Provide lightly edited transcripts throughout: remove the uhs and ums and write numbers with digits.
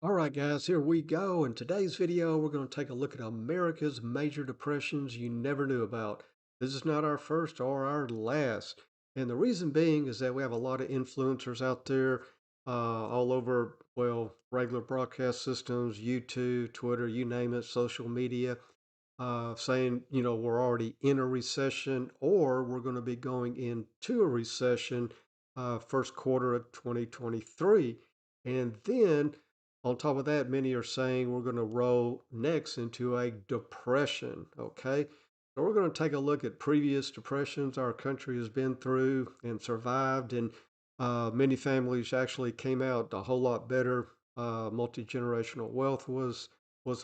All right, guys, here we go. In today's video, we're going to take a look at America's major depressions you never knew about. This is not our first or our last. And the reason being is that we have a lot of influencers out there all over, well, regular broadcast systems, YouTube, Twitter, you name it, social media, saying, we're already in a recession or we're going to be going into a recession first quarter of 2023. And then on top of that, many are saying we're going to roll next into a depression. Okay. So we're going to take a look at previous depressions our country has been through and survived. And many families actually came out a whole lot better. Multi-generational wealth was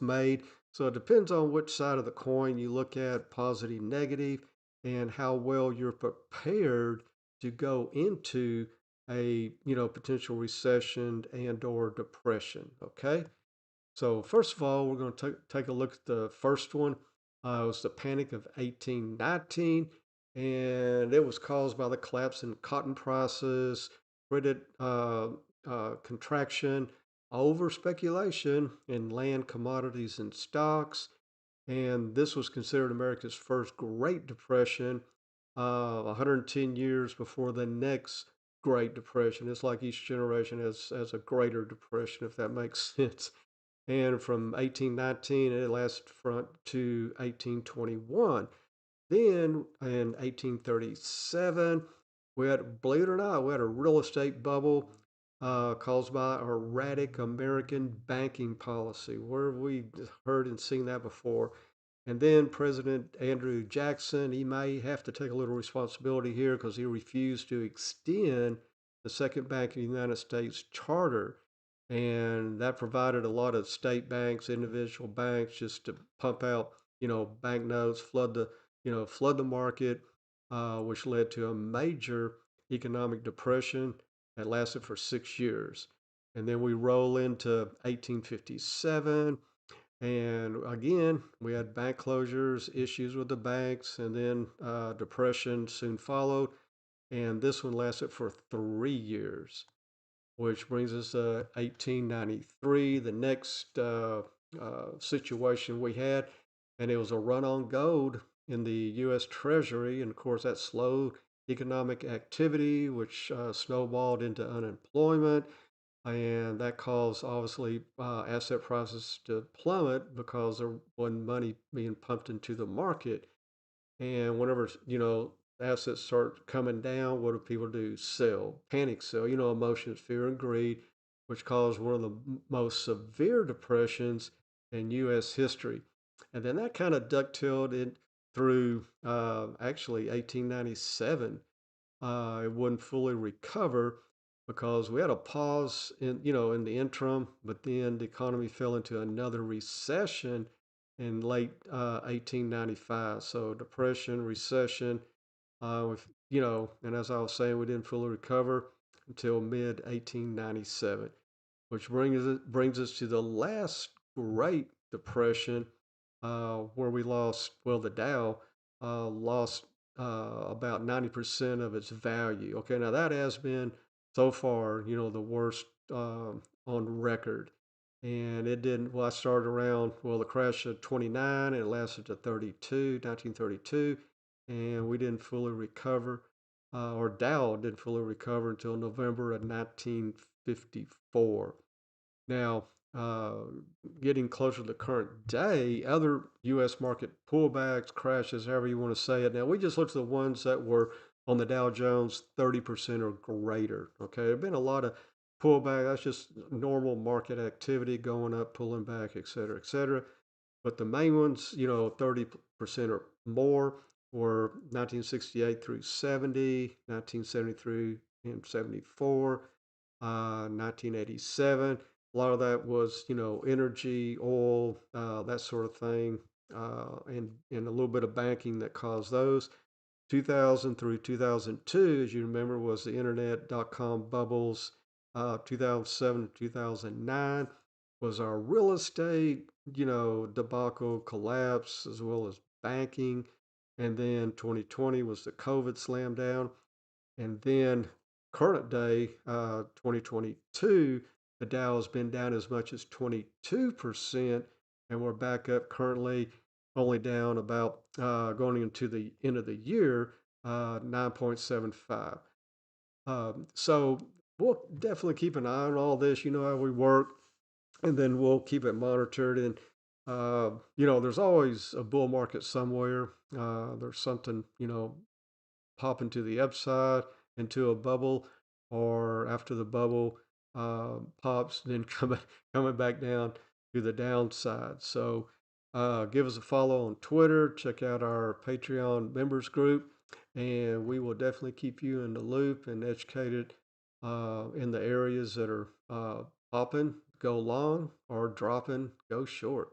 made. So it depends on which side of the coin you look at, positive, negative, and how well you're prepared to go into a potential recession and or depression. Okay, so first of all, we're going to take a look at the first one. It was the Panic of 1819, and it was caused by the collapse in cotton prices, credit contraction, over speculation in land, commodities, and stocks. And this was considered America's first Great Depression, 110 years before the next Great Depression. It's like each generation has a greater depression, if that makes sense. And from 1819, it lasted front to 1821. Then in 1837, we had, believe it or not, we had a real estate bubble caused by erratic American banking policy. Where have we heard and seen that before? And then President Andrew Jackson, he may have to take a little responsibility here because he refused to extend the Second Bank of the United States charter. And that provided a lot of state banks, individual banks, just to pump out, banknotes, flood the market, which led to a major economic depression that lasted for 6 years. And then we roll into 1857. And again, we had bank closures, issues with the banks, and then depression soon followed. And this one lasted for 3 years, which brings us to 1893, the next situation we had. And it was a run on gold in the U.S. Treasury. And of course, that slowed economic activity, which snowballed into unemployment. And that caused, obviously, asset prices to plummet because there wasn't money being pumped into the market. And whenever, assets start coming down, what do people do? Sell, panic sell, emotions, fear, and greed, which caused one of the most severe depressions in U.S. history. And then that kind of ducktailed it through actually 1897. It wouldn't fully recover because we had a pause in the interim, but then the economy fell into another recession in late 1895. So depression, recession, and as I was saying, we didn't fully recover until mid 1897, which brings us to the last Great Depression, where we lost. Well, the Dow lost about 90% of its value. Okay, now that has been so far, the worst on record. And it didn't, well, I started around, well, the crash of 29 and it lasted to 1932, and we didn't fully recover, or Dow didn't fully recover until November of 1954. Now, uh, getting closer to the current day, other U.S. market pullbacks, crashes, however you want to say it. Now, we just looked at the ones that were on the Dow Jones 30% or greater. Okay, there have been a lot of pullback. That's just normal market activity going up, pulling back, et cetera, et cetera. But the main ones, 30% or more were 1968 through 70, 1973 and 74, 1987. A lot of that was, energy, oil, that sort of thing, and a little bit of banking that caused those. 2000 through 2002, as you remember, was the internet dot-com bubbles. 2007 to 2009 was our real estate, debacle, collapse, as well as banking. And then 2020 was the COVID slam down. And then current day, 2022 The Dow has been down as much as 22%, and we're back up currently only down about going into the end of the year, 9.75. So we'll definitely keep an eye on all this. You know how we work, and then we'll keep it monitored. And there's always a bull market somewhere. There's something pop into the upside, into a bubble, or after the bubble pops, then coming back down to the downside. So give us a follow on Twitter. Check out our Patreon members group, and we will definitely keep you in the loop and educated in the areas that are popping, go long, or dropping, go short.